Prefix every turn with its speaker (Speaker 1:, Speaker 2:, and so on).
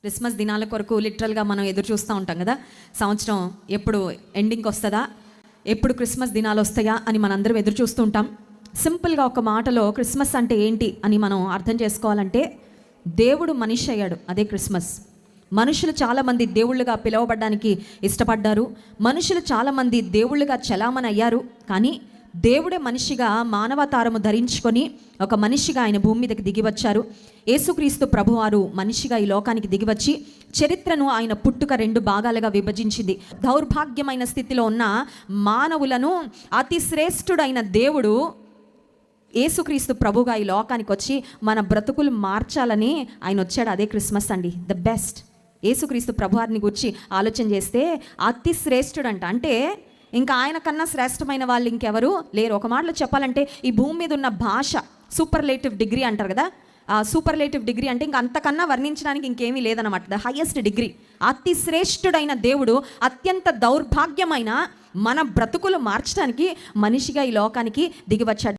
Speaker 1: Christmas దినాల కొరకు లిటరల్గా మనం ఎదురు చూస్తూ ఉంటాం కదా. సంవత్సరం ఎప్పుడు ఎండింగ్కి వస్తుందా, ఎప్పుడు క్రిస్మస్ దినాలు వస్తాయా అని మనందరం ఎదురు చూస్తూ ఉంటాం. సింపుల్గా ఒక మాటలో క్రిస్మస్ అంటే ఏంటి అని మనం అర్థం చేసుకోవాలంటే, దేవుడు మనిషి అయ్యాడు, అదే క్రిస్మస్. మనుషులు చాలామంది దేవుళ్ళుగా పిలువబడడానికి ఇష్టపడ్డారు. మనుషులు చాలామంది దేవుళ్ళుగా చలామణి అయ్యారు. కానీ దేవుడే మనిషిగా మానవతారము ధరించుకొని ఒక మనిషిగా ఆయన భూమి మీదకి దిగివచ్చారు. యేసుక్రీస్తు ప్రభువారు మనిషిగా ఈ లోకానికి దిగివచ్చి చరిత్రను ఆయన పుట్టుక 2 భాగాలుగా విభజించింది. దౌర్భాగ్యమైన స్థితిలో ఉన్న మానవులను అతి శ్రేష్ఠుడైన దేవుడు యేసుక్రీస్తు ప్రభుగా ఈ లోకానికి వచ్చి మన బ్రతుకులు మార్చాలని ఆయన వచ్చాడు. అదే క్రిస్మస్ అండి, ద బెస్ట్. యేసుక్రీస్తు ప్రభువారిని గురించి ఆలోచన చేస్తే అతి శ్రేష్ఠుడంట. అంటే ఇంకా ఆయన కన్నా శ్రేష్టమైన వాళ్ళు ఇంకెవరు లేరు. ఒక మాటలో చెప్పాలంటే ఈ భూమి మీద ఉన్న భాష సూపర్లేటివ్ డిగ్రీ అంటారు కదా. ఆ సూపర్లేటివ్ డిగ్రీ అంటే ఇంకా అంతకన్నా వర్ణించడానికి ఇంకేమీ లేదనమాట. The highest degree. అతి శ్రేష్ఠుడైన దేవుడు అత్యంత దౌర్భాగ్యమైన మన బ్రతుకులు మార్చడానికి మనిషిగా ఈ లోకానికి దిగివచ్చాడు.